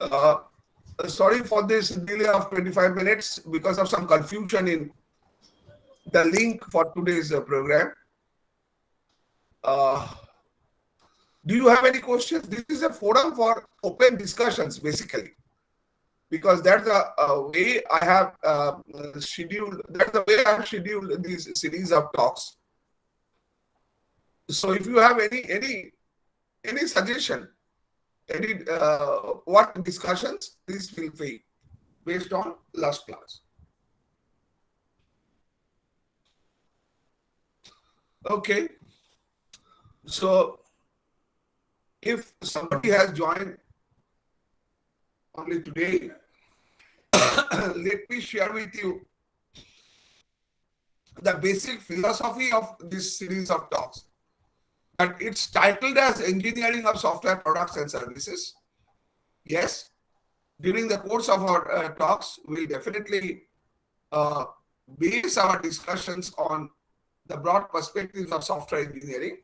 Uh, Sorry for this delay of 25 minutes because of some confusion in the link for today's program. Uh, do you have any questions? This is a forum for open discussions, basically, because that's the way I have scheduled. That's the way I have scheduled these series of talks. So, if you have any suggestion, any what discussions, please feel free based on last class. Okay, so if somebody has joined only today, let me share with you the basic philosophy of this series of talks. And it's titled as Engineering of Software Products and Services. Yes, during the course of our talks, we'll definitely uh, base our discussions on the broad perspectives of software engineering.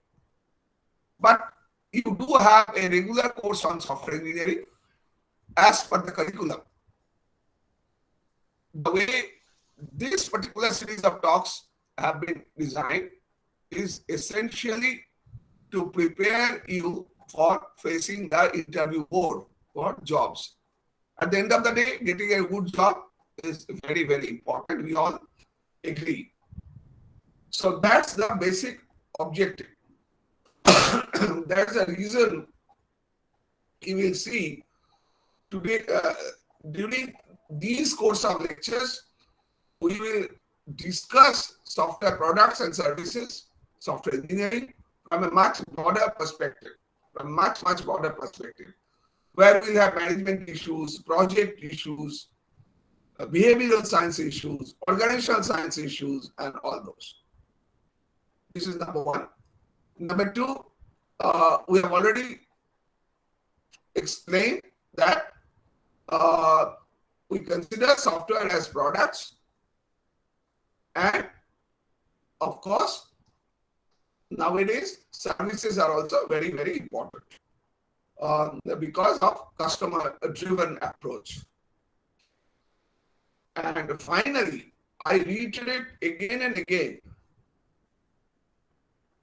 But you do have a regular course on software engineering as per the curriculum. The way this particular series of talks have been designed is essentially to prepare you for facing the interview board for jobs. At the end of the day, getting a good job is very, very important. We all agree. So that's the basic objective. That's the reason you will see today during these course of lectures, we will discuss software products and services, software engineering from a much broader perspective, much broader perspective, where we'll have management issues, project issues, behavioral science issues, organizational science issues, and all those. This is number one. Number two, we have already explained that we consider software as products, and of course, nowadays services are also very, very important because of customer-driven approach. And finally, I reiterate again and again,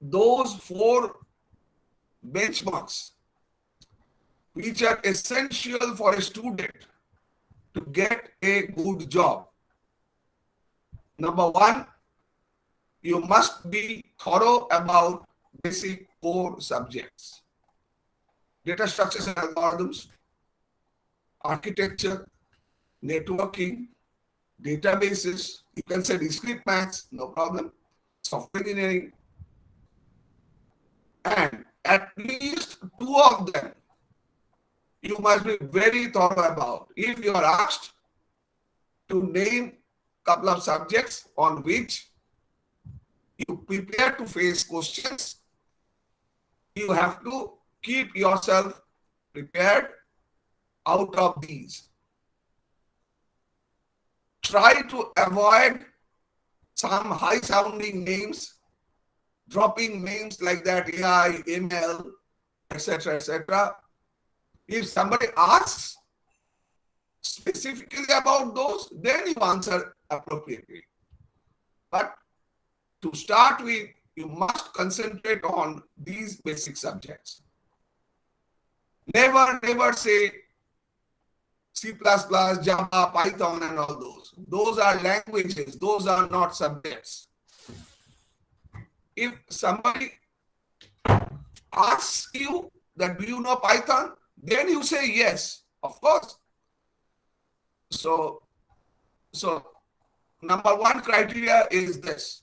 those 4 benchmarks which are essential for a student to get a good job. Number 1, you must be thorough about basic core subjects. Data structures and algorithms, architecture, networking, databases, you can say discrete maths, no problem, software engineering, and at least 2 of them you must be very thorough about. If you are asked to name a couple of subjects on which you prepare to face questions, you have to keep yourself prepared out of these. Try to avoid some high-sounding names, dropping names like that, AI, ML, etc., etc. If somebody asks specifically about those, then you answer appropriately. But to start with, you must concentrate on these basic subjects. Never say C++, Java, Python, and all those. Those are languages. Those are not subjects. If somebody asks you that, do you know Python? Then you say yes, of course. So number 1 criteria is this: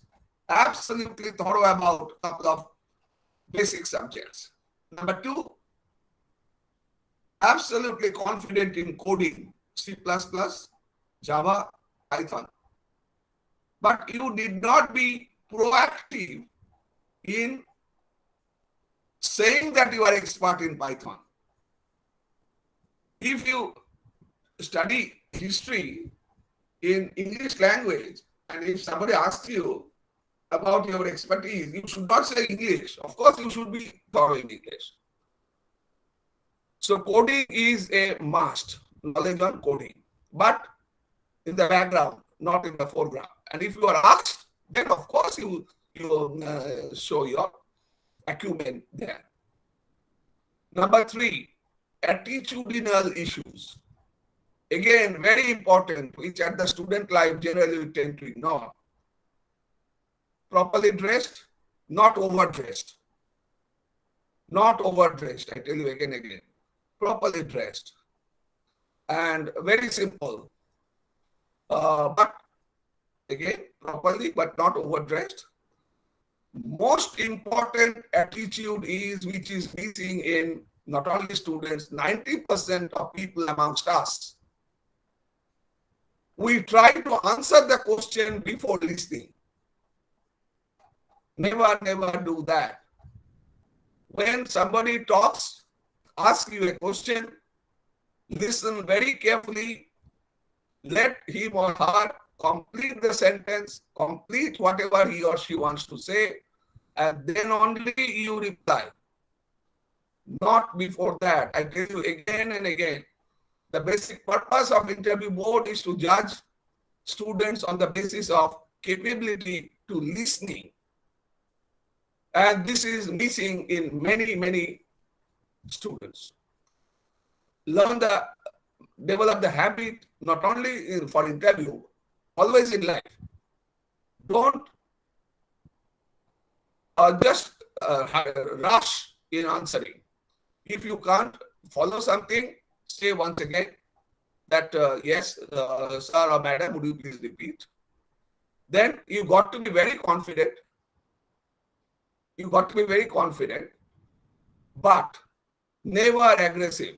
absolutely thorough about a couple of basic subjects. Number 2, absolutely confident in coding, C++, Java, Python. But you did not be proactive in saying that you are expert in Python. If you study history in English language, and if somebody asks you about your expertise, you should not say English. Of course, you should be thorough in English. So coding is a must, knowledge on coding, but in the background, not in the foreground. And if you are asked, then of course you show your acumen there. Number 3, attitudinal issues. Again, very important, which at the student life generally we tend to ignore. Properly dressed, not overdressed. Not overdressed, I tell you again and again. Properly dressed. And very simple. But again, properly, but not overdressed. Most important attitude is, which is missing in not only students, 90% of people amongst us. We try to answer the question before listening. Never, never do that. When somebody talks, ask you a question, listen very carefully, let him or her complete the sentence, complete whatever he or she wants to say, and then only you reply. Not before that. I tell you again and again, the basic purpose of interview board is to judge students on the basis of capability to listening. And this is missing in many, many students. Develop the habit, not only for interview, always in life. Don't just rush in answering. If you can't follow something, say once again that yes, sir or madam, would you please repeat? Then you got to be very confident. You got to be very confident, but never aggressive.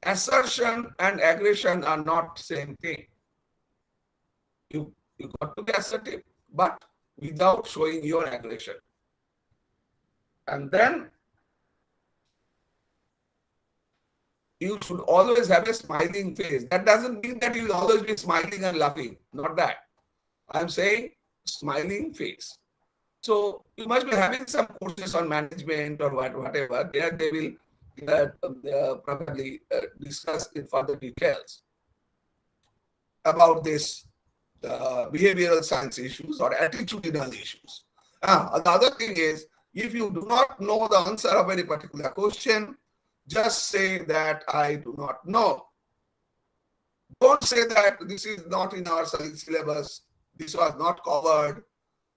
Assertion and aggression are not same thing. You got to be assertive, but without showing your aggression. And then you should always have a smiling face. That doesn't mean that you will always be smiling and laughing. Not that. I'm saying smiling face. So you must be having some courses on management or whatever. There they will probably discuss in further details about this behavioral science issues or attitudinal issues. The other thing is, if you do not know the answer of any particular question, just say that I do not know. Don't say that this is not in our syllabus, this was not covered,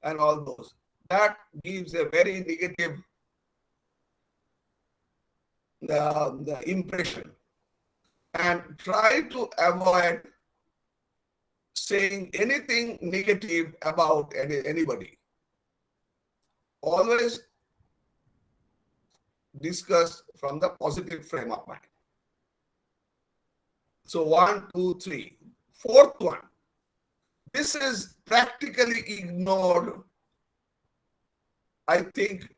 and all those. That gives a very negative the impression. And try to avoid saying anything negative about anybody. Always discuss from the positive frame of mind. So 1, 2, 3. Fourth one. This is practically ignored, I think,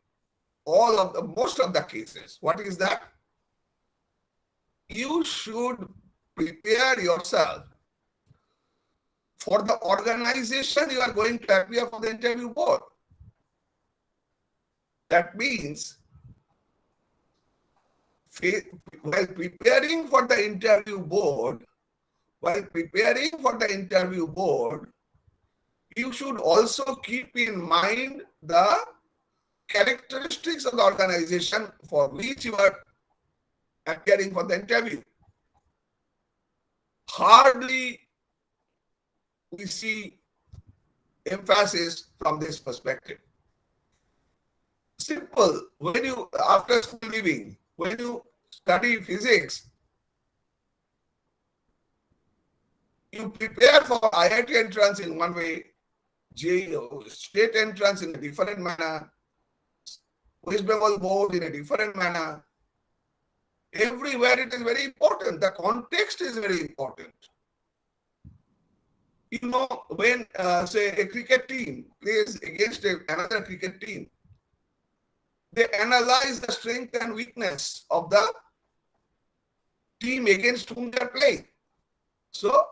most of the cases. What is that? You should prepare yourself for the organization you are going to appear for the interview board. That means, while preparing for the interview board, you should also keep in mind the characteristics of the organization for which you are appearing for the interview. Hardly we see emphasis from this perspective. Simple. When you, after school leaving, when you study physics, you prepare for IIT entrance in one way, state entrance in a different manner, West Bengal board in a different manner. Everywhere it is very important. The context is very important. You know, when say a cricket team plays against another cricket team, they analyze the strength and weakness of the team against whom they are playing. So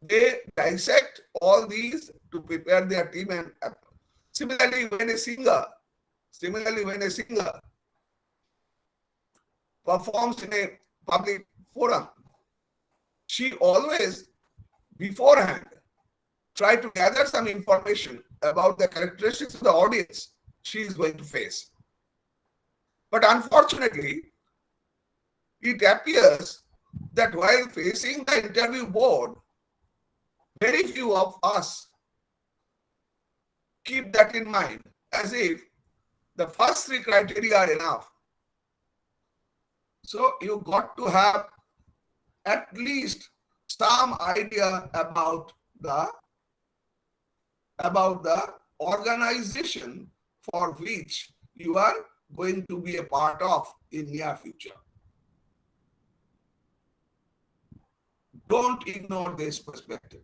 they dissect all these to prepare their team. And similarly, when a singer performs in a public forum, she always beforehand try to gather some information about the characteristics of the audience she is going to face. But unfortunately, it appears that while facing the interview board, very few of us keep that in mind, as if the first three criteria are enough. So you got to have at least some idea about the organization for which you are going to be a part of in near future. Don't ignore this perspective.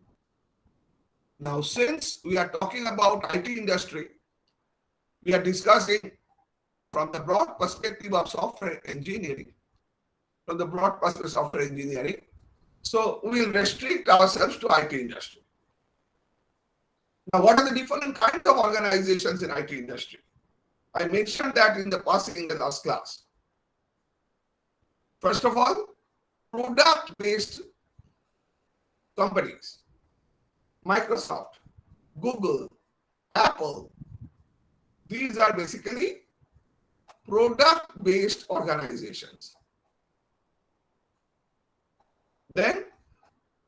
Now, since we are talking about IT industry, we are discussing from the broad perspective of software engineering, So we will restrict ourselves to IT industry. Now, what are the different kinds of organizations in IT industry? I mentioned that in the passing in the last class. First of all, product-based companies. Microsoft, Google, Apple, these are basically product-based organizations. Then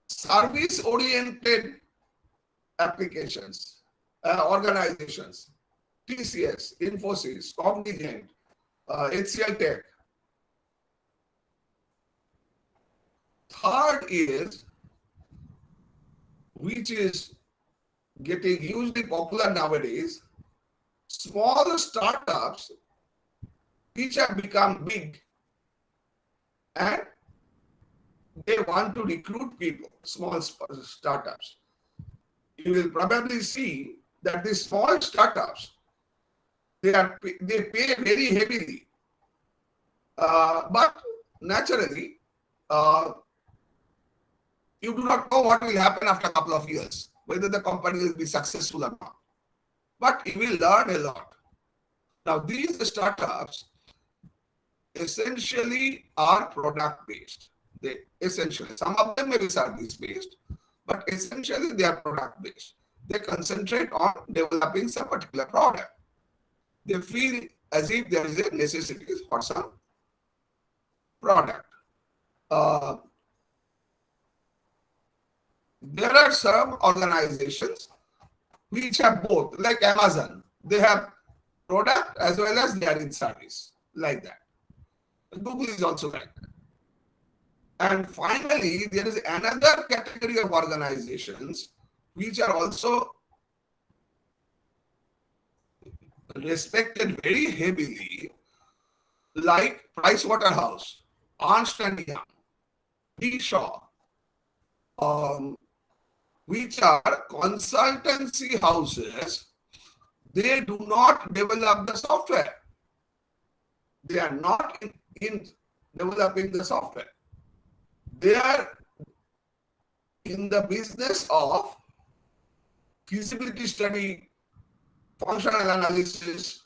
service-oriented applications, organizations, TCS, Infosys, Cognizant, HCL Tech. Third is, which is getting hugely popular nowadays, small startups which have become big and they want to recruit people, small startups. You will probably see that these small startups, they pay very heavily. But naturally, you do not know what will happen after a couple of years, whether the company will be successful or not. But you will learn a lot. Now, these startups essentially are product-based. Some of them may be service-based, but essentially they are product-based. They concentrate on developing some particular product. They feel as if there is a necessity for some product. There are some organizations which have both, like Amazon. They have product as well as they are in service, like that. Google is also like that. And finally, there is another category of organizations which are also respected very heavily, like Pricewaterhouse, Ernst & Young, D. Shaw, which are consultancy houses. They do not develop the software. They are not in developing the software. They are in the business of feasibility study, functional analysis.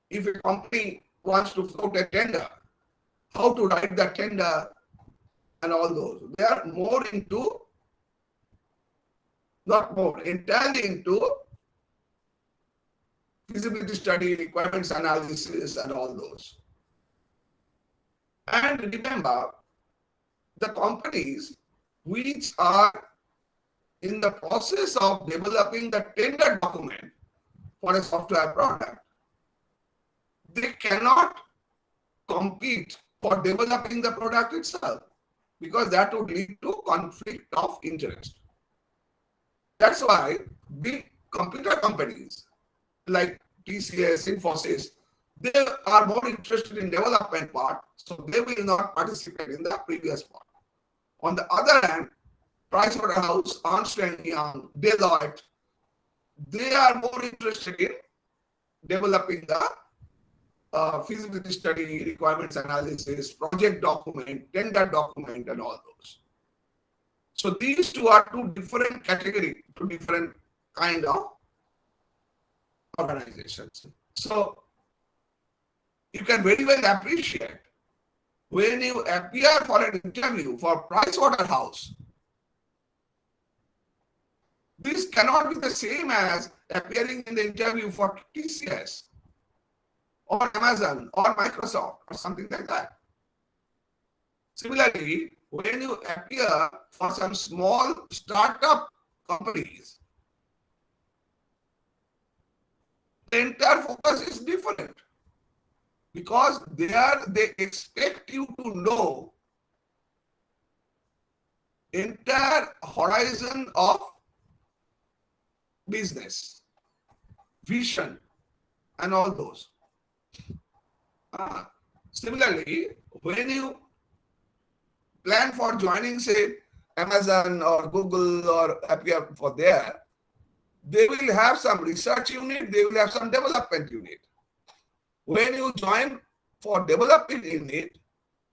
If a company wants to float a tender, how to write the tender and all those. They are entirely into feasibility study, requirements analysis and all those. And remember, the companies which are in the process of developing the tender document for a software product, they cannot compete for developing the product itself, because that would lead to conflict of interest. That's why big computer companies like TCS, Infosys, they are more interested in development part, so they will not participate in the previous part. On the other hand, Pricewaterhouse, Ernst & Young, Deloitte, they are more interested in developing the feasibility study, requirements analysis, project document, tender document, and all those. So these two are two different categories, two different kind of organizations. So you can very well appreciate when you appear for an interview for Price Waterhouse, this cannot be the same as appearing in the interview for TCS or Amazon or Microsoft or something like that. Similarly, when you appear for some small startup companies, the entire focus is different because there they expect you to know entire horizon of business, vision, and all those. Similarly, when you plan for joining, say, Amazon or Google or appear for there, they will have some research unit, they will have some development unit. When you join for development unit,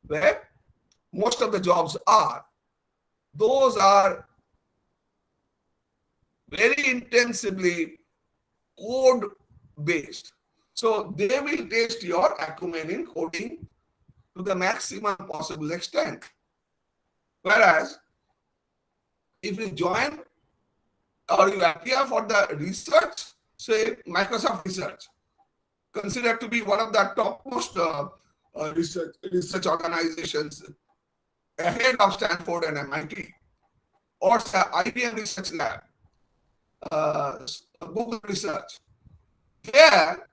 where most of the jobs are, those are very intensively code based. So they will test your acumen in coding to the maximum possible extent. Whereas if you join or you appear for the research, say Microsoft Research, considered to be one of the topmost research organizations ahead of Stanford and MIT, or say IBM Research Lab, Google Research. There,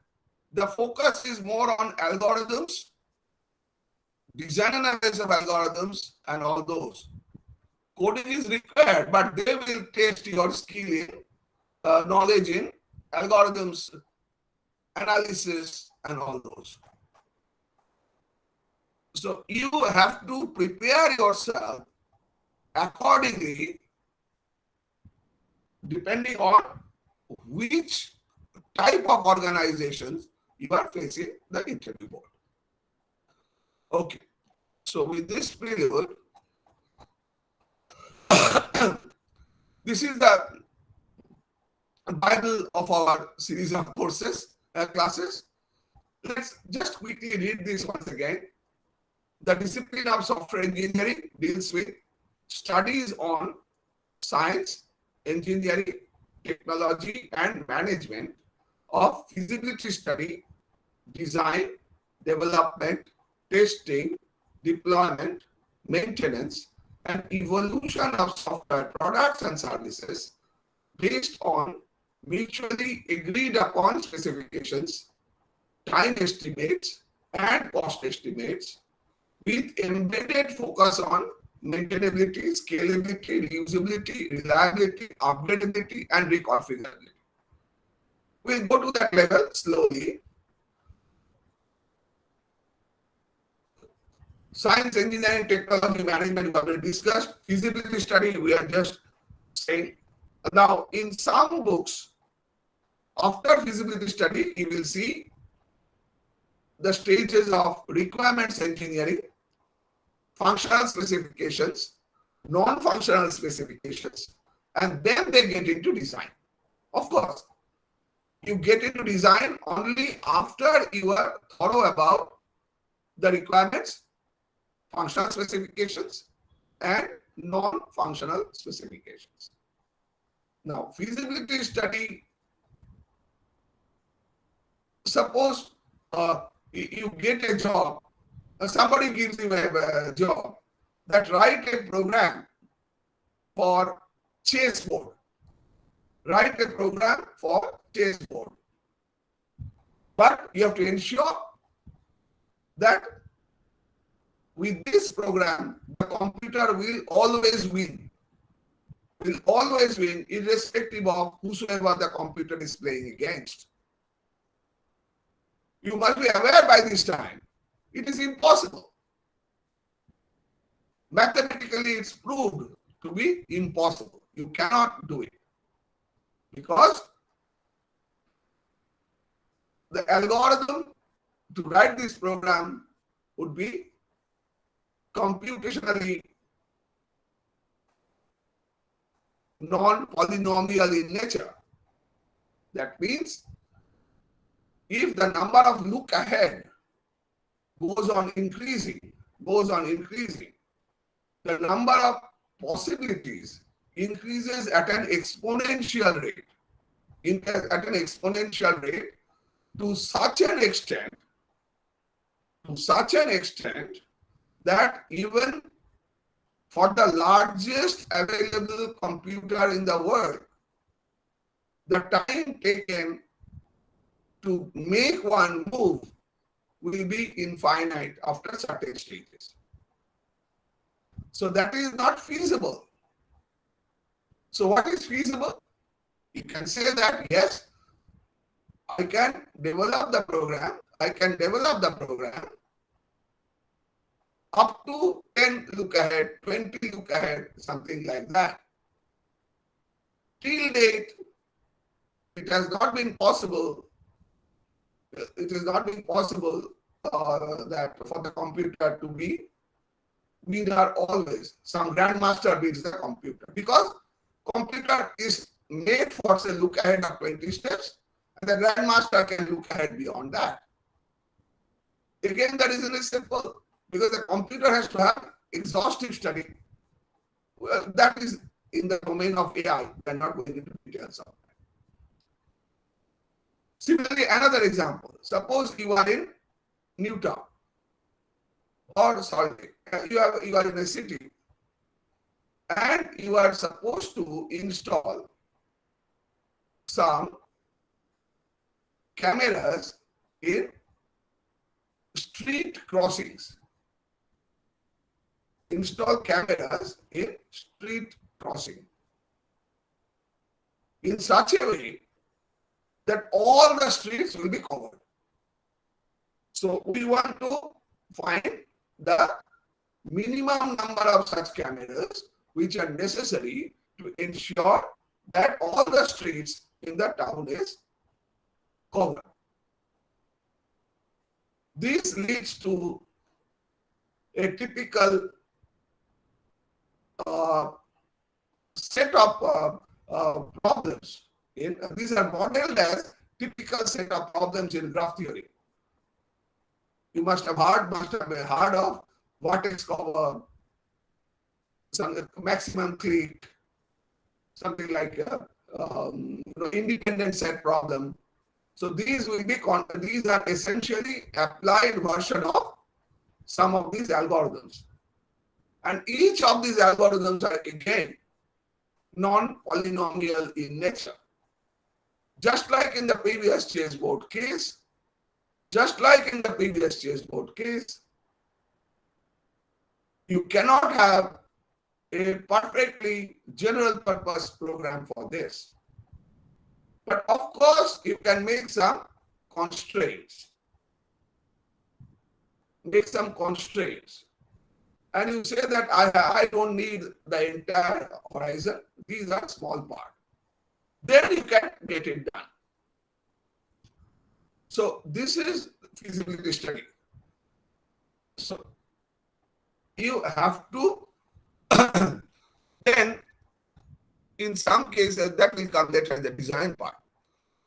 the focus is more on algorithms, design analysis of algorithms, and all those. Coding is required, but they will test your skill in knowledge in algorithms, analysis, and all those. So you have to prepare yourself accordingly, depending on which type of organizations you are facing the interview board. Okay, so with this prelude, this is the Bible of our series of courses, classes. Let's just quickly read this once again. The discipline of software engineering deals with studies on science, engineering, technology, and management of feasibility study, design, development, testing, deployment, maintenance, and evolution of software products and services based on mutually agreed upon specifications, time estimates, and cost estimates, with embedded focus on maintainability, scalability, reusability, reliability, upgradability, and reconfigurability. We'll go to that level slowly. Science, engineering, technology, management, we have already discussed. Feasibility study, we are just saying. Now, in some books, after feasibility study, you will see the stages of requirements engineering, functional specifications, non-functional specifications, and then they get into design. Of course, you get into design only after you are thorough about the requirements, functional specifications, and non-functional specifications. Now, feasibility study, suppose you get a job, somebody gives you a job that write a program for chessboard. Write a program for chessboard. But you have to ensure that with this program, the computer will always win. Will always win, irrespective of whosoever the computer is playing against. You must be aware by this time, it is impossible. Mathematically, it's proved to be impossible. You cannot do it. Because the algorithm to write this program would be computationally non-polynomial in nature. That means if the number of look ahead goes on increasing, goes on increasing, the number of possibilities increases at an exponential rate. At an exponential rate to such an extent that even for the largest available computer in the world, the time taken to make one move will be infinite after certain stages. So that is not feasible. So what is feasible? You can say that, yes, I can develop the program up to 10 look ahead, 20 look ahead, something like that. Till date, it has not been possible. It has not been possible that for the computer to be winner always. Some grandmaster beats the computer because computer is made for say look ahead of 20 steps, and the grandmaster can look ahead beyond that. Again, the reason is simple, because the computer has to have exhaustive study. Well, that is in the domain of AI. We are not going into details of that. Similarly, another example. Suppose you are in Newtown or Salt Lake. You are in a city and you are supposed to install some cameras in street crossings. Install cameras in street crossing in such a way that all the streets will be covered. So we want to find the minimum number of such cameras which are necessary to ensure that all the streets in the town is covered. This leads to a typical set of problems. These are modeled as typical set of problems in graph theory. You must have heard of what is called some maximum clique, something like independent set problem. So these are essentially applied version of some of these algorithms, and each of these algorithms are again non-polynomial in nature. Just like in the previous chessboard case, you cannot have a perfectly general purpose program for this. But of course, you can make some constraints. And you say that I don't need the entire horizon. These are small part. Then you can get it done. So this is feasibility study. So you have to then in some cases that will come later in the design part.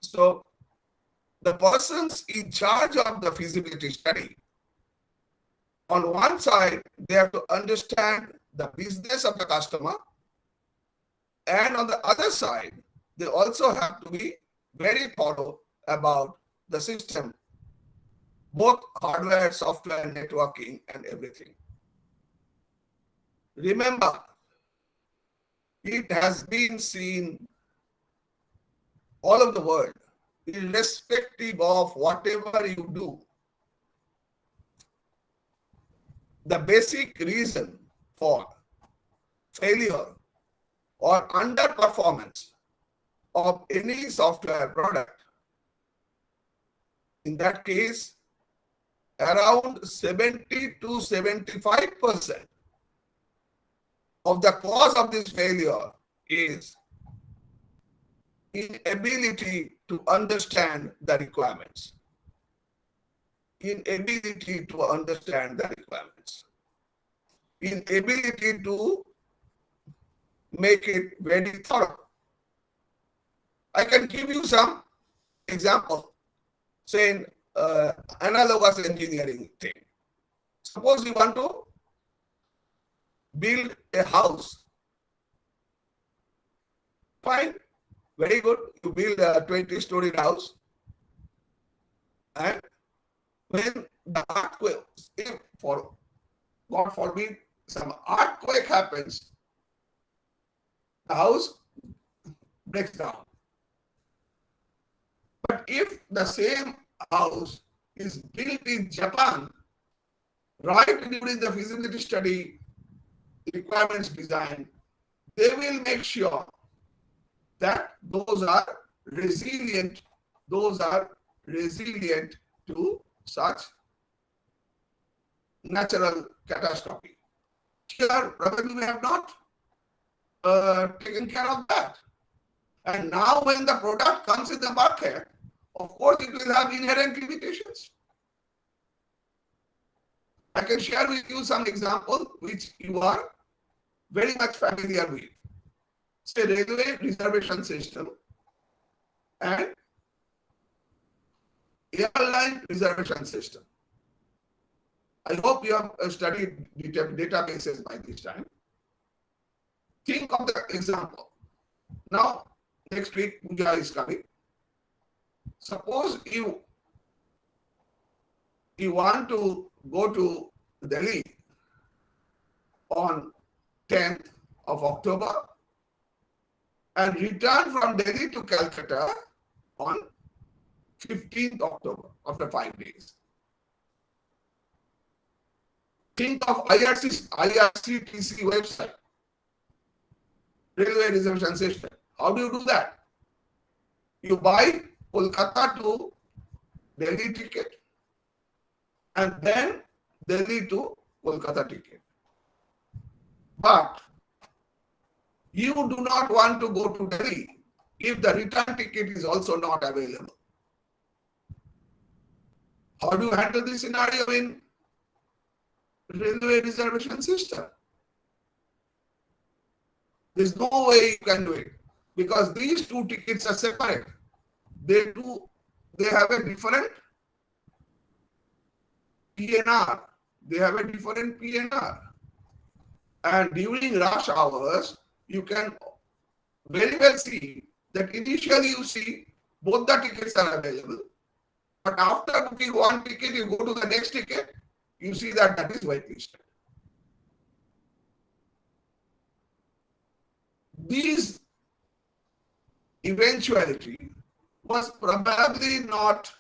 So the persons in charge of the feasibility study, on one side, they have to understand the business of the customer, and on the other side, they also have to be very thorough about the system, both hardware, software, networking, and everything. Remember, it has been seen all over the world, irrespective of whatever you do. The basic reason for failure or underperformance of any software product, in that case, around 70 to 75% of the cause of this failure is inability to understand the requirements. Inability to understand the requirements. Inability to make it very thorough. I can give you some example, saying analogous engineering thing. Suppose you want to build a house. Fine, very good. You build a 20-story house, and when the earthquake, if for God forbid, some earthquake happens, the house breaks down. But if the same house is built in Japan, right during the feasibility study requirements design, they will make sure that those are resilient to such natural catastrophe. Here, probably we have not taken care of that. And now when the product comes in the market, of course it will have inherent limitations. I can share with you some example which you are very much familiar with. Say railway reservation system and airline reservation system. I hope you have studied databases by this time. Think of the example. Now, next week, Puja is coming. Suppose you want to go to Delhi on 10th of October and return from Delhi to Calcutta on 15th October after 5 days. Think of IRCTC website, railway reservation system. How do you do that? You buy Kolkata to Delhi ticket and then Delhi to Kolkata ticket. But you do not want to go to Delhi if the return ticket is also not available. How do you handle this scenario in railway reservation system? There's no way you can do it because these two tickets are separate. They have a different PNR. They have a different PNR. And during rush hours, you can very well see that initially you see both the tickets are available. But after booking one ticket, you go to the next ticket, you see that is whitelisted. This eventuality was probably not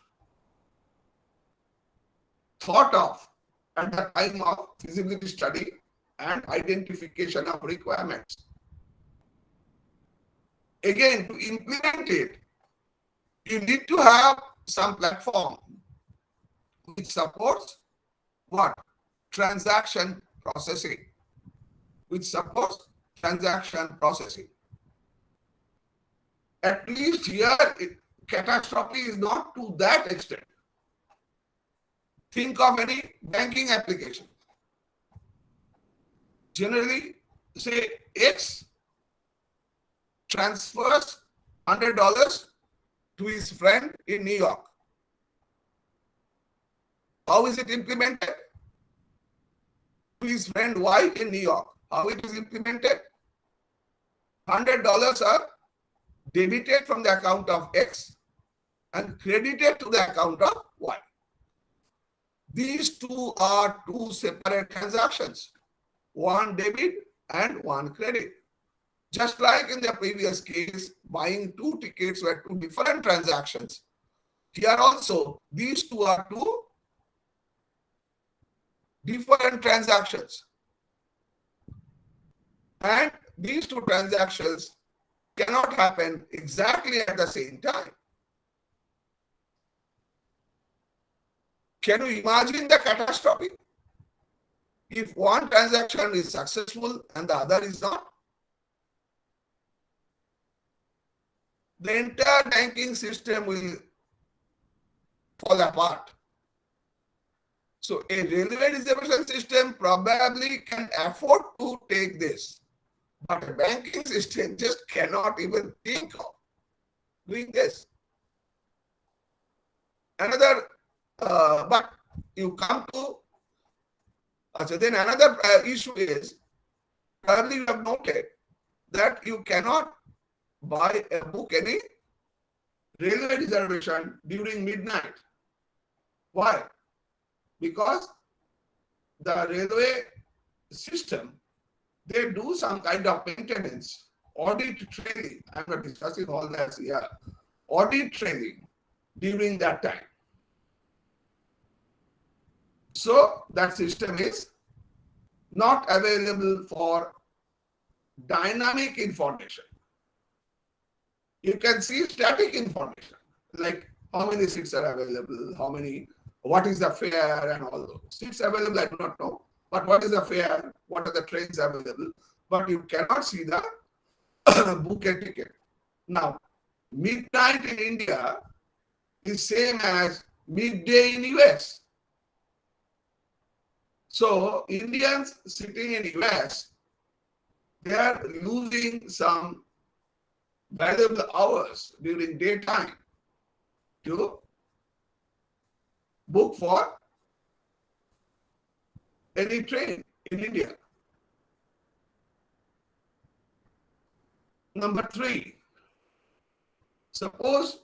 thought of at the time of feasibility study and identification of requirements. Again, to implement it, you need to have some platform which supports what? Transaction processing. Which supports transaction processing. At least here, catastrophe is not to that extent. Think of any banking application. Generally, say X transfers $100 to his friend in New York. How is it implemented? To his friend Y in New York. How it is implemented? $100 are debited from the account of X and credited to the account of Y. These two are two separate transactions. One debit and one credit. Just like in the previous case, buying two tickets were two different transactions. Here also, these two are two different transactions. And these two transactions cannot happen exactly at the same time. Can you imagine the catastrophe? If one transaction is successful and the other is not, the entire banking system will fall apart. So a railway reservation system probably can afford to take this, but a banking system just cannot even think of doing this. But you come to, so then another issue is Probably you have noted that you cannot buy a book any railway reservation during midnight. Why? Because the railway system, they do some kind of maintenance, audit training. I'm not discussing all that here. Audit training during that time. So that system is not available for dynamic information. You can see static information, like how many seats are available, how many, what is the fare and all those. Seats available, I do not know. But what is the fare? What are the trains available? But you cannot see the book a ticket. Now, midnight in India is same as midday in US. So Indians sitting in US, they are losing some valuable hours during daytime to book for any train in India. Number 3, suppose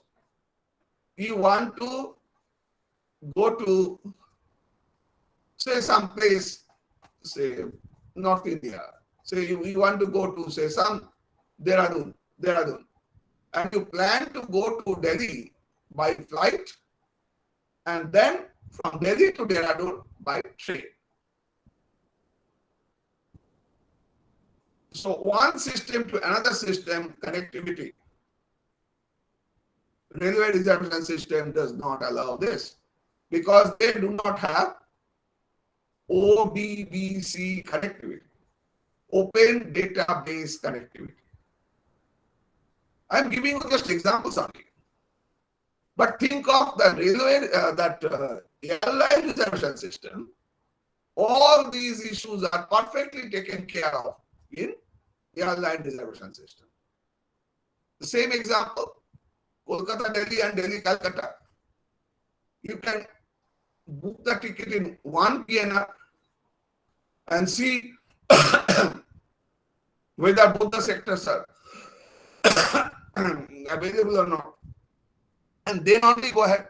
you want to go to, say, some place, say, North India. Say you want to go to, say, some Dehradun, and you plan to go to Delhi by flight, and then from Delhi to Dehradun by train. So one system to another system connectivity. Railway reservation system does not allow this because they do not have ODBC connectivity, Open Database Connectivity. I'm giving you just examples only. But think of the railway, airline reservation system. All these issues are perfectly taken care of in airline reservation system. The same example, Kolkata, Delhi and Delhi, Calcutta. You can book the ticket in one PNR and see whether both the sectors are available or not. And then only go ahead.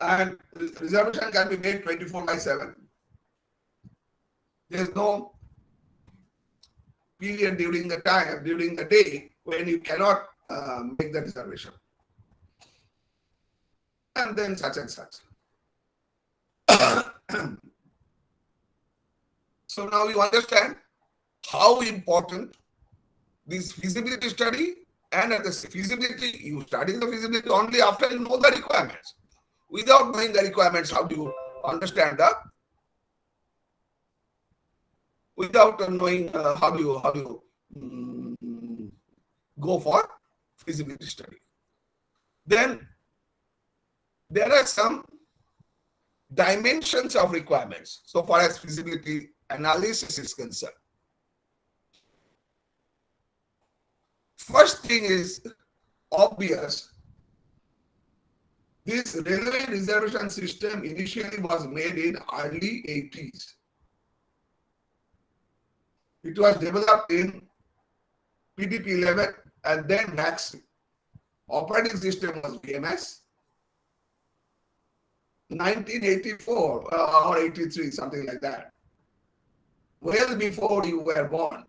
And reservation can be made 24/7. There is no period during the day when you cannot make the reservation. And then such and such. So now you understand how important this feasibility study, and at the feasibility, you study the feasibility only after you know the requirements. Without knowing the requirements, how do you understand that? Without knowing how do you go for feasibility study. Then there are some dimensions of requirements so far as feasibility analysis is concerned. First thing is obvious. This railway reservation system initially was made in early 80s. It was developed in PDP-11 and then VAXI. Operating system was VMS. 1984 or 83, something like that. Well before you were born.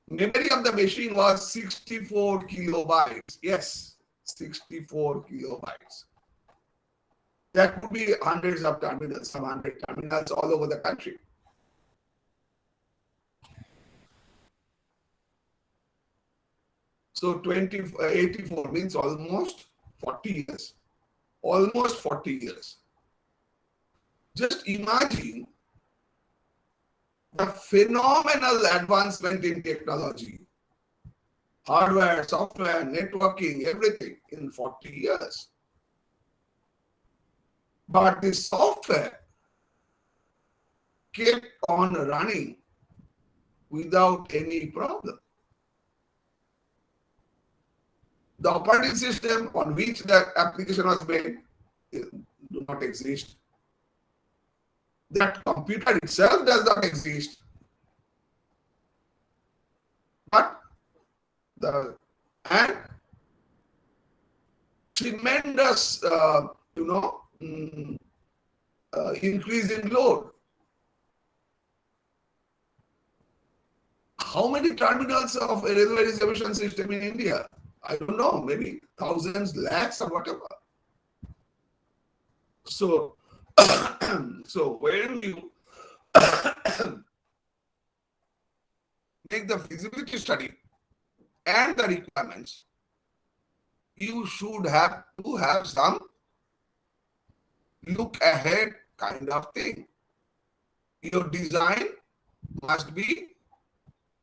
Memory of the machine was 64 kilobytes. Yes, 64 kilobytes. There could be hundreds of terminals, some 100 terminals all over the country. So 84 means almost 40 years. Almost 40 years. Just imagine the phenomenal advancement in technology, hardware, software, networking, everything in 40 years. But the software kept on running without any problem. The operating system on which the application was made do not exist. That computer itself does not exist. But and tremendous, increase in load. How many terminals of a railway reservation system in India? I don't know, maybe thousands, lakhs, or whatever. So, so when you make the feasibility study and the requirements, you should have to have some look ahead kind of thing. Your design must be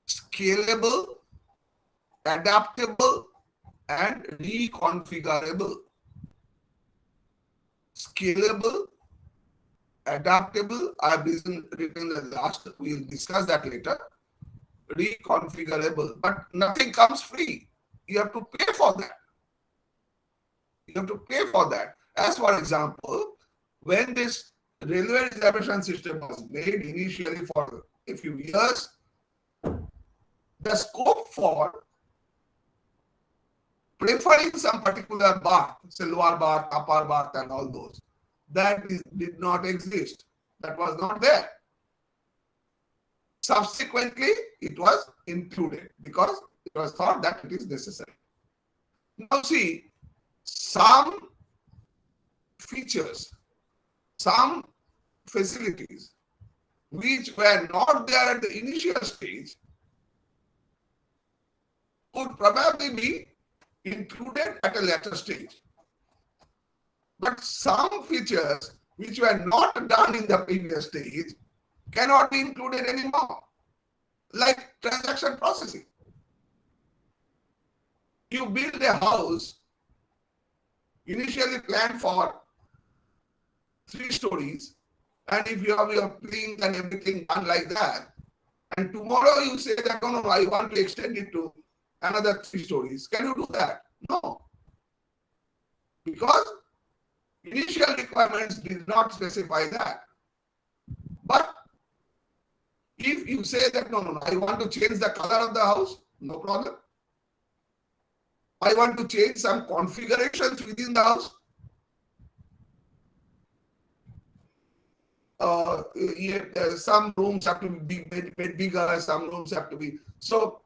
scalable, adaptable, and reconfigurable. Scalable, adaptable, I've written the last, we'll discuss that later. Reconfigurable, but nothing comes free. You have to pay for that. You have to pay for that. As for example, when this railway reservation system was made initially for a few years, the scope for preferring some particular bath, silver bath, copper bath, and all those, did not exist. That was not there. Subsequently, it was included because it was thought that it is necessary. Now see, some features, some facilities which were not there at the initial stage could probably be included at a later stage. But some features which were not done in the previous stage cannot be included anymore, like transaction processing. You build a house initially planned for 3 stories, and if you have your plink and everything done like that, and tomorrow you say that, no, I want to extend it to another 3 stories. Can you do that? No. Because initial requirements did not specify that. But if you say that, no, I want to change the color of the house, no problem. I want to change some configurations within the house. Some rooms have to be made bigger, some rooms have to be. So,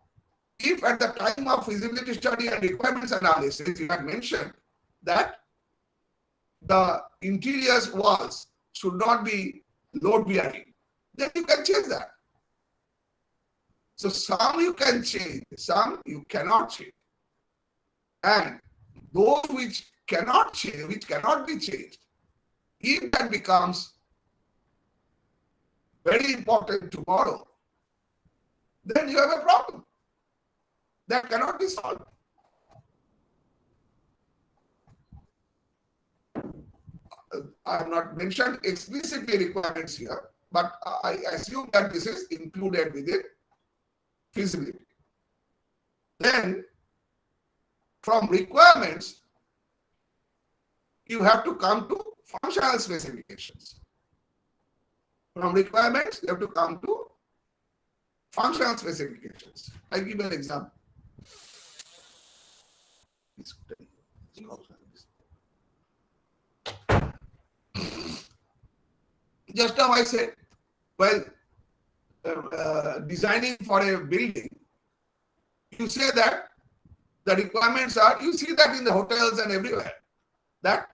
if at the time of feasibility study and requirements analysis, you had mentioned that the interior walls should not be load bearing, then you can change that. So, some you can change, some you cannot change. And those which cannot change, which cannot be changed, if that becomes very important tomorrow, then you have a problem that cannot be solved. I have not mentioned explicitly requirements here, but I assume that this is included within feasibility. Then, from requirements, you have to come to functional specifications. From requirements, you have to come to functional specifications. I give an example. Just now I said, well, designing for a building, you say that the requirements are, you see that in the hotels and everywhere, that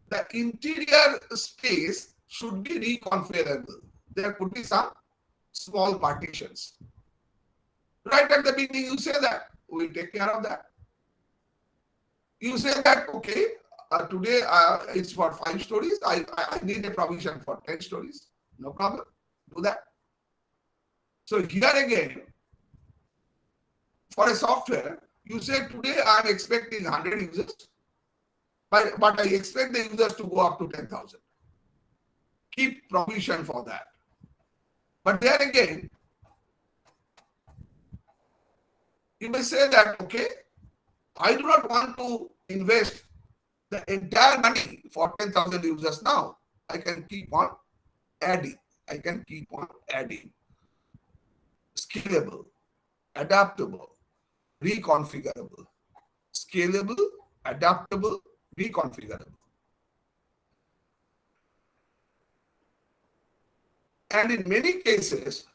the interior space should be reconfigurable. There could be some small partitions. Right at the beginning, you say that, we'll take care of that. You say that, okay, today it's for 5 stories, I need a provision for 10 stories. No problem, do that. So here again, for a software, you say today I'm expecting 100 users, but I expect the users to go up to 10,000. Keep provision for that. But there again, you may say that, okay, I do not want to invest the entire money for 10,000 users now. I can keep on adding. I can keep on adding. Scalable, adaptable, reconfigurable. Scalable, adaptable, reconfigurable. And in many cases,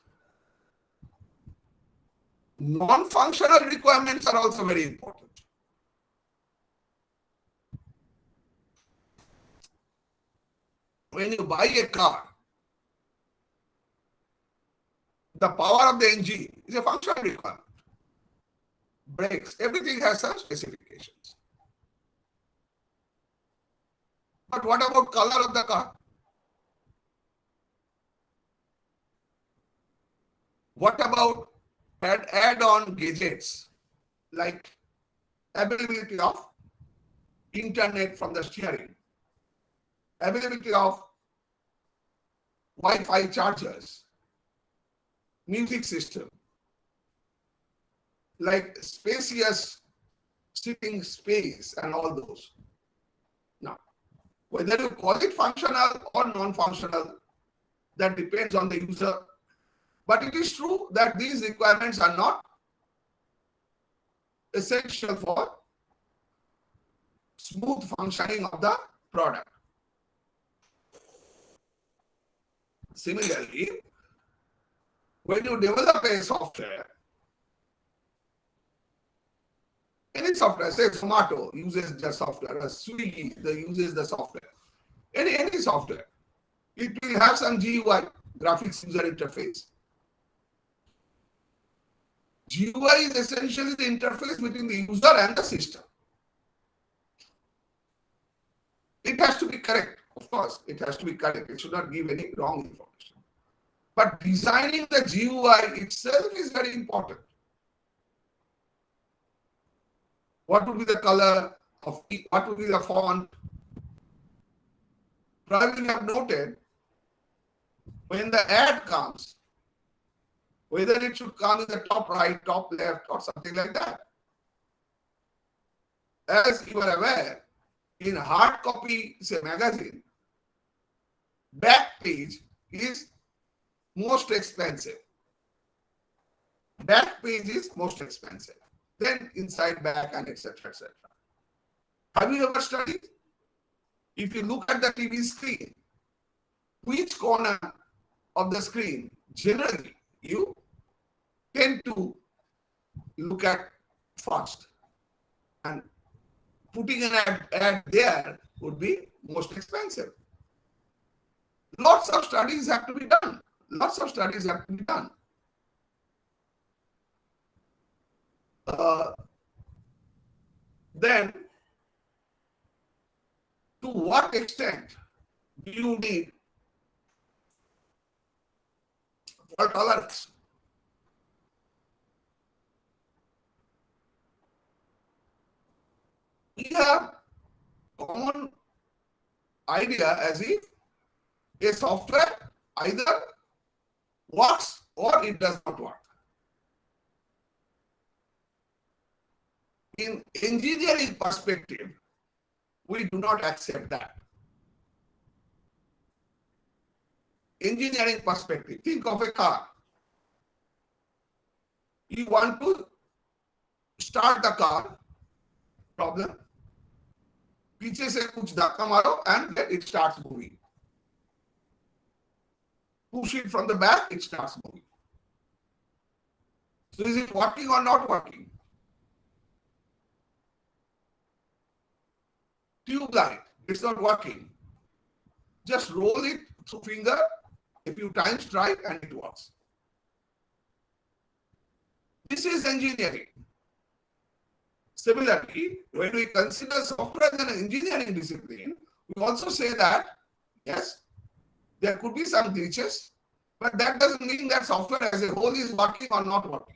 non-functional requirements are also very important. When you buy a car, the power of the engine is a functional requirement. Brakes, everything has some specifications. But what about color of the car? What about add-on gadgets like availability of internet from the steering, availability of Wi-Fi chargers, music system, like spacious sitting space and all those. Now, whether you call it functional or non-functional, that depends on the user. But it is true that these requirements are not essential for smooth functioning of the product. Similarly, when you develop a software, any software, say Zomato uses the software, or Swiggy uses the software, any software, it will have some GUI, graphics user interface. GUI is essentially the interface between the user and the system. It has to be correct, of course, it has to be correct. It should not give any wrong information. But designing the GUI itself is very important. What would be the color of what would be the font? Probably you have noted when the ad comes, whether it should come in the top right, top left, or something like that. As you are aware, in hard copy, say magazine, back page is most expensive. Back page is most expensive. Then inside, back, and etc. etc. Have you ever studied? If you look at the TV screen, which corner of the screen generally you tend to look at first, and putting an ad there would be most expensive. Lots of studies have to be done. Lots of studies have to be done. Then, to what extent do you need fault tolerance? We have common idea as if a software either works or it does not work. In engineering perspective, we do not accept that. Engineering perspective, think of a car. You want to start the car, problem, पीछे से कुछ धक्का मारो and then it starts moving. Push it from the back, it starts moving. So is it working or not working? Tube light, it's not working. Just roll it through finger, a few times, try, and it works. This is engineering. Similarly, when we consider software as an engineering discipline, we also say that, yes, there could be some glitches, but that doesn't mean that software as a whole is working or not working.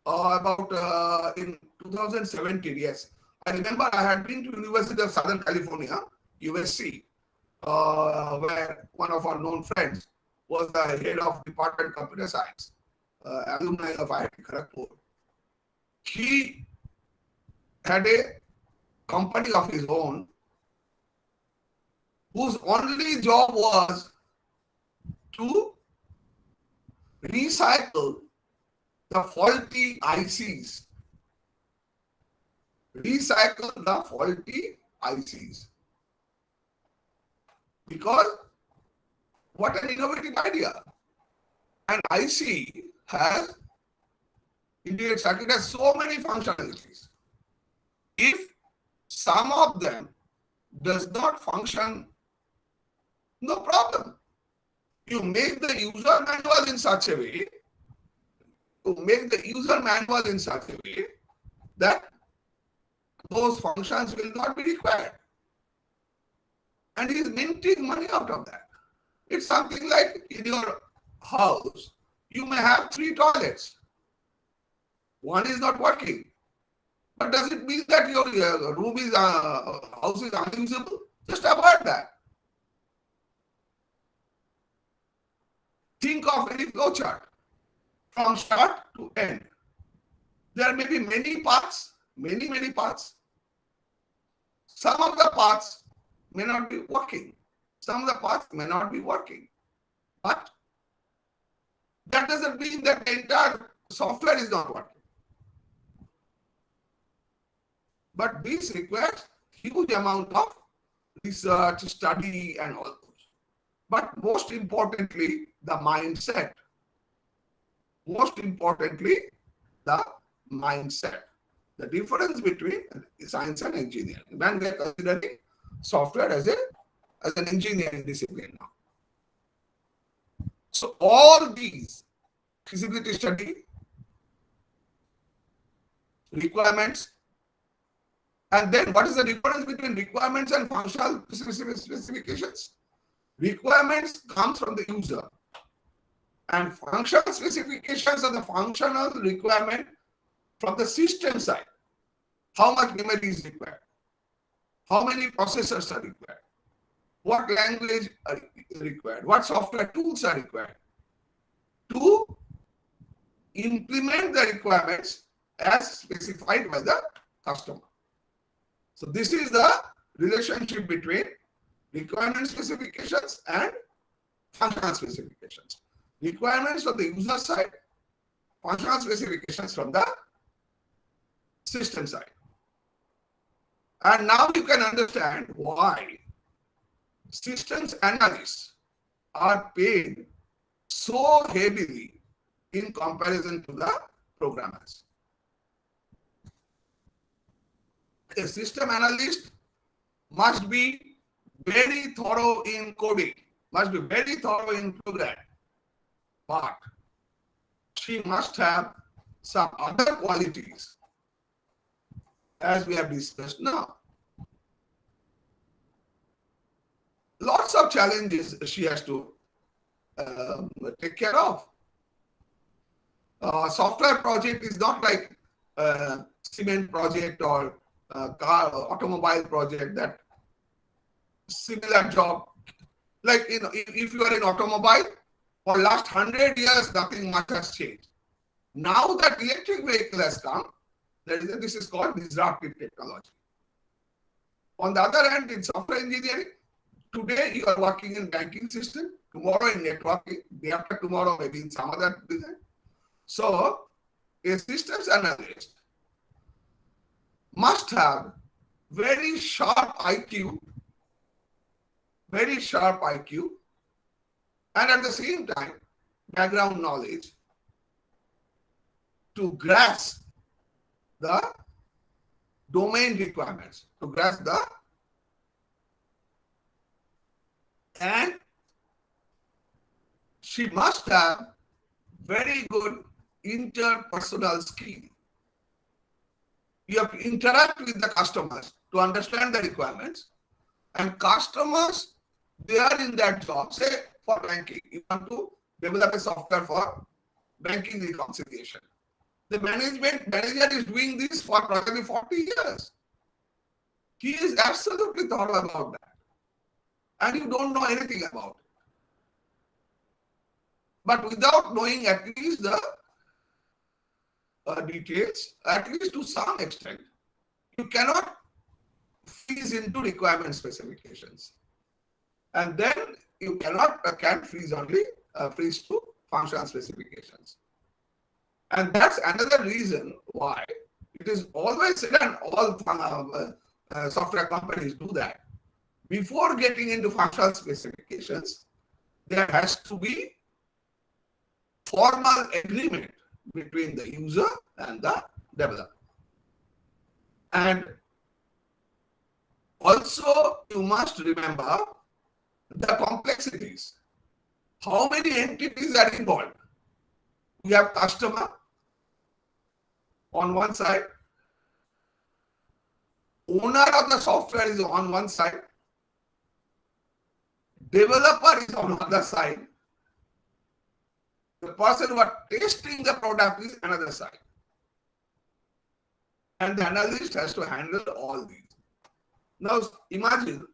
About in 2017, yes, I remember I had been to University of Southern California, USC, where one of our known friends was the head of Department of Computer Science, alumni of IIT Kharagpur. He had a company of his own whose only job was to recycle the faulty ICs. Recycle the faulty ICs. Because what an innovative idea. An IC has, integrated circuit has so many functionalities. If some of them does not function, no problem. You make the user manual in such a way, that those functions will not be required. And he is minting money out of that. It's something like in your house, you may have 3 toilets. One is not working. But does it mean that your room is house is unusable? Just avoid that. Think of any flowchart from start to end. There may be many parts, many parts. Some of the parts may not be working. Some of the parts may not be working. But that doesn't mean that the entire software is not working. But this requires huge amount of research, study, and all those. But most importantly, the mindset. Most importantly, the mindset. The difference between science and engineering. When we are considering software as an engineering discipline now. So all these feasibility study, requirements, and then what is the difference between requirements and functional specifications? Requirements comes from the user, and functional specifications are the functional requirement from the system side. How much memory is required? How many processors are required? What language are required? What software tools are required to implement the requirements as specified by the customer? So this is the relationship between requirement specifications and functional specifications. Requirements from the user side, functional specifications from the system side. And now you can understand why systems analysts are paid so heavily in comparison to the programmers. A system analyst must be very thorough in coding, must be very thorough in program, but she must have some other qualities as we have discussed now. Lots of challenges she has to take care of. Software project is not like cement project or car or automobile project, that similar job. Like, you know, if you are in automobile, for last 100 years, nothing much has changed. Now that electric vehicle has come, this is called disruptive technology. On the other hand, in software engineering, today you are working in banking system, tomorrow in networking, day after tomorrow maybe in some other design. So a systems analyst must have very sharp IQ, and at the same time background knowledge to grasp the domain requirements, and she must have very good interpersonal skill. You have to interact with the customers to understand the requirements, and customers, they are in that job. Say for banking, you want to develop a software for banking reconciliation. The manager is doing this for probably 40 years. He is absolutely thorough about that. And you don't know anything about it. but without knowing at least the details, at least to some extent, you cannot freeze into requirement specifications. And then you can freeze only freeze to functional specifications. And that's another reason why it is always said, and all software companies do that. Before getting into functional specifications, there has to be formal agreement between the user and the developer. And also, you must remember the complexities. How many entities are involved? We have customer on one side, owner of the software is on one side, developer is on the other side, the person who are testing the product is another side. And the analyst has to handle all these. Now imagine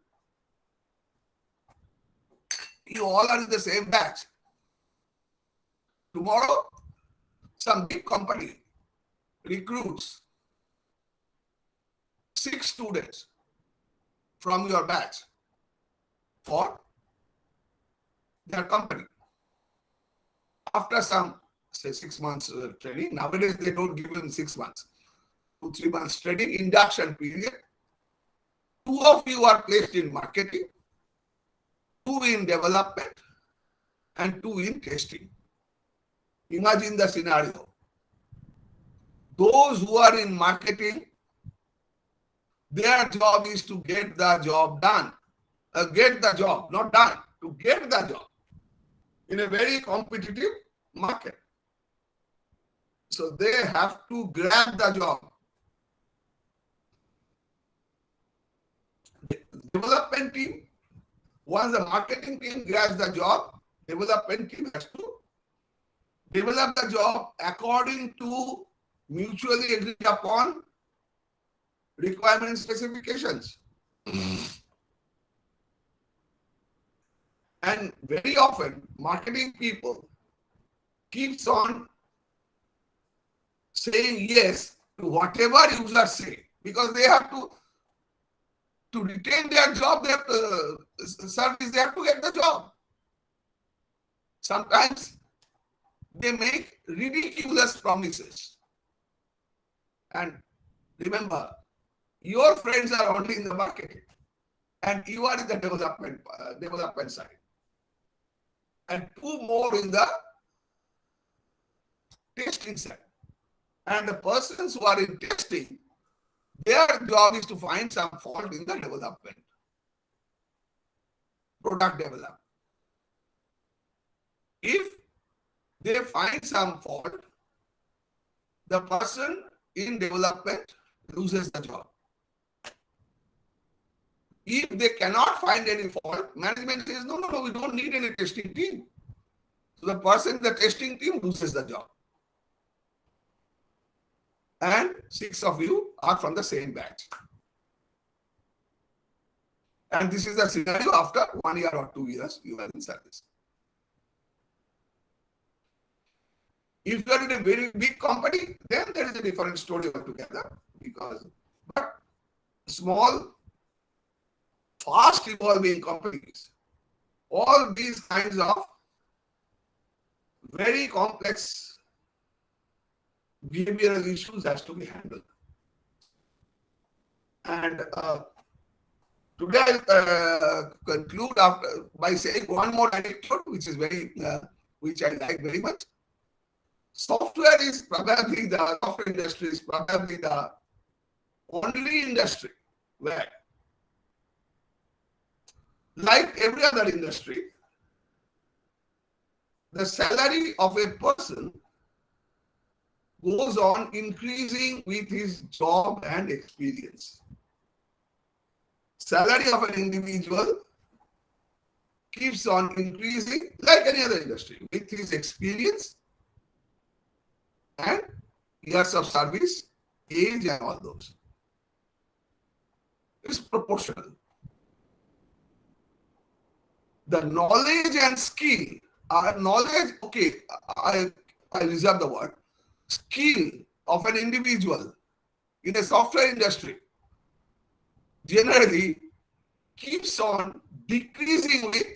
you all are in the same batch. Tomorrow, some big company recruits 6 students from your batch for their company. After some, say, 6 months training, nowadays they don't give them 6 months, 2-3 months training, induction period. 2 of you are placed in marketing, 2 in development, and 2 in testing. Imagine the scenario. Those who are in marketing, their job is to get the job done. Get the job, not done, to get the job in a very competitive market. So they have to grab the job. The development team, once the marketing team grabs the job, development team has to develop the job according to mutually agreed upon requirement specifications. And very often, marketing people keeps on saying yes to whatever users say, because they have to retain their job, they have to service, they have to get the job. Sometimes they make ridiculous promises. And remember, your friends are only in the marketing and you are in the development side. And 2 more in the testing side. And the persons who are in testing, their job is to find some fault in the development, product development. If they find some fault, the person in development loses the job. If they cannot find any fault, management says, no, we don't need any testing team. So the person in the testing team loses the job. And 6 of you are from the same batch. And this is the scenario after 1 year or 2 years you are in service. If you are in a very big company, then there is a different story altogether. But small, fast evolving companies, all these kinds of very complex behavioral issues has to be handled. And today I'll conclude by saying one more anecdote, which I like very much. Software industry is probably the only industry where, like every other industry, the salary of a person goes on increasing with his job and experience. Salary of an individual keeps on increasing like any other industry with his experience and years of service, age and all those. It's proportional. The knowledge and skill knowledge, okay, I reserve the word, skill of an individual in a software industry generally keeps on decreasing with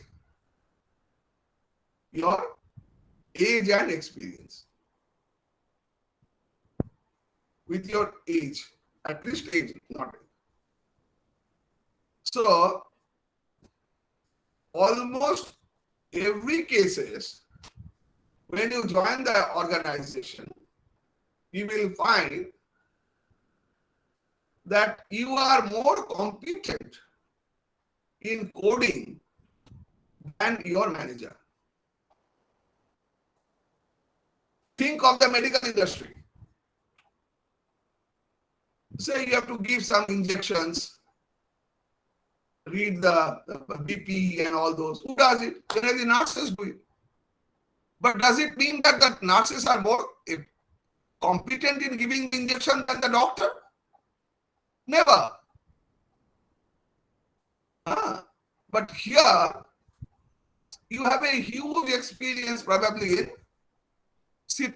your age and experience. With your age, at least age, not age. So almost every cases, when you join the organization, you will find that you are more competent in coding than your manager. Think of the medical industry. Say you have to give some injections, read the BP and all those. Who does it? Generally, nurses do it. But does it mean that the nurses are more competent in giving the injection than the doctor? Never. But here, you have a huge experience probably in C++.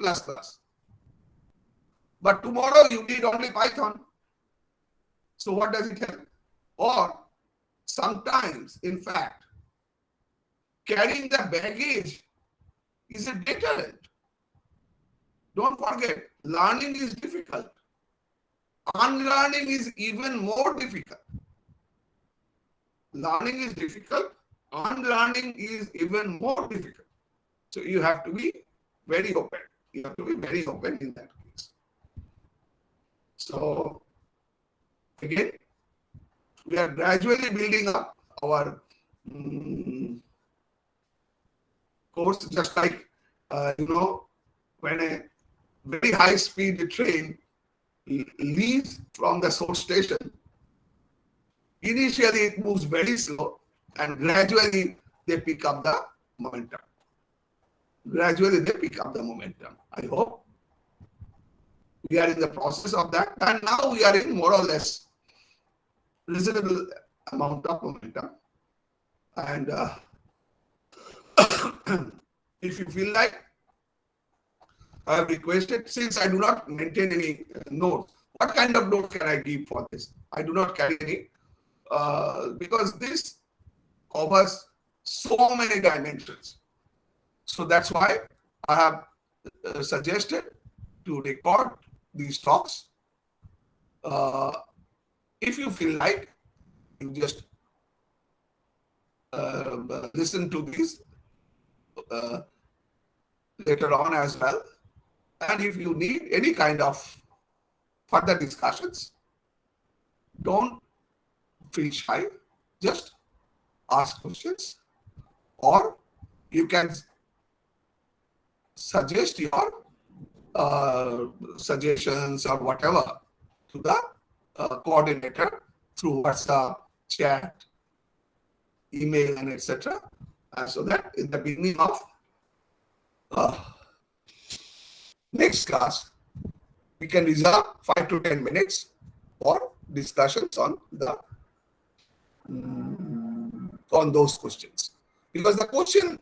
But tomorrow you need only Python. So what does it help? Or sometimes, in fact, carrying the baggage is a deterrent. Don't forget, learning is difficult. Unlearning is even more difficult. Learning is difficult. Unlearning is even more difficult. So you have to be very open. You have to be very open in that case. So again, we are gradually building up our course, just like when a very high speed train leaves from the source station, initially it moves very slow and gradually they pick up the momentum. Gradually they pick up the momentum. I hope we are in the process of that, and now we are in more or less reasonable amount of momentum. And if you feel like, I have requested, since I do not maintain any notes, what kind of note can I give for this? I do not carry any, because this covers so many dimensions. So that's why I have suggested to record these talks. If you feel like, you just listen to these later on as well. And if you need any kind of further discussions, don't feel shy. Just ask questions, or you can suggest your suggestions or whatever to the coordinator through WhatsApp, chat, email, and etc. So that in the beginning of next class, we can reserve 5 to 10 minutes for discussions on the on those questions, because the question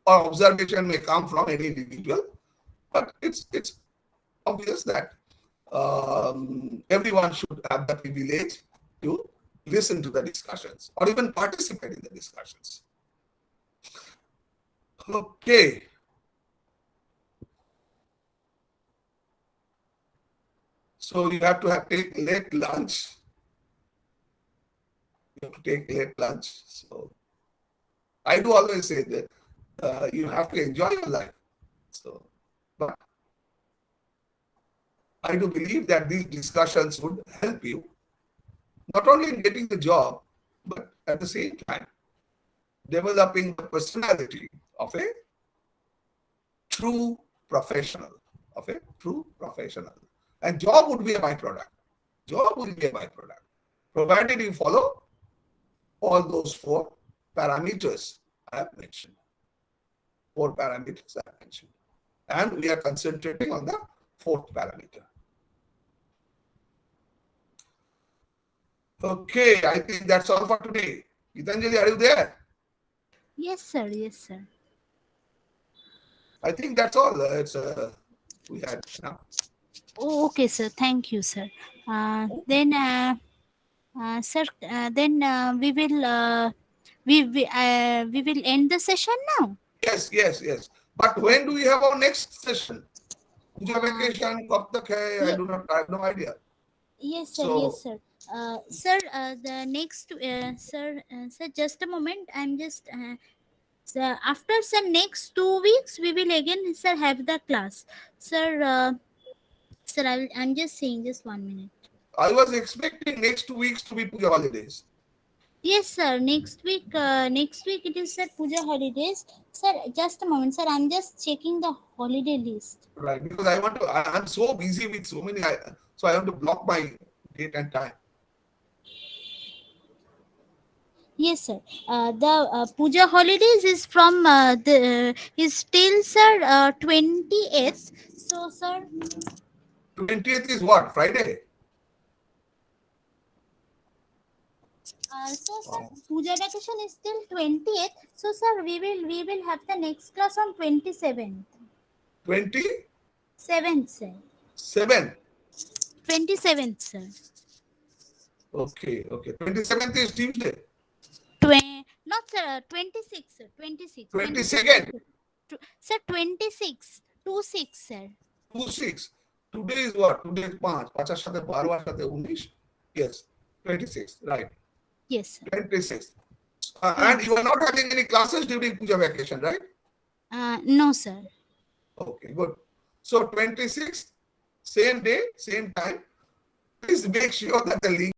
or observation may come from any individual, but it's obvious that everyone should have the privilege to listen to the discussions or even participate in the discussions. Okay. So you have to take late lunch. You have to take late lunch. So I do always say that you have to enjoy your life. So, but I do believe that these discussions would help you not only in getting the job, but at the same time developing the personality of a true professional, And job would be a byproduct. Job will be a byproduct, provided you follow all those 4 parameters I have mentioned. 4 parameters I have mentioned. And we are concentrating on the 4th parameter. Okay, I think that's all for today. Gitanjali, are you there? Yes, sir. Yes, sir. I think that's all. We had now. Oh, okay, sir. Thank you, sir. Sir, we will end the session now. Yes. But when do we have our next session? Puja Uh, vacation, kab tak hai? ye- I have no idea. yes, sir. Yes, So, sir. Sir, the next, sir, just a moment. I'm just. Sir, after sir next 2 weeks, we will again, sir, have the class. Sir, sir, I'm just saying. Just 1 minute. I was expecting next 2 weeks to be Puja holidays. Yes, sir. Next week it is, sir, Puja holidays. Sir, just a moment, sir. I'm just checking the holiday list. Right, because I'm so busy with so many, so I have to block my date and time. Yes, sir. The Puja holidays is from the is till, sir, 28th. So, sir, 20th is what? Friday? sir, Oh, Puja vacation is till 20th. So, sir, we will have the next class on 27th. 27? 7th, sir. 27th, sir. Okay. 27th is Tuesday. Not, sir. 26, sir. 26. 22nd, Sir, 26. 26, sir. 26. Today is what? Today is 5. 5 এর সাথে 12 আর সাথে 19. Yes, 26. Right. Yes, sir. 26. And you are not having any classes during Puja vacation, right? No, sir. Okay, good. So 26th, same day, same time. Please make sure that the link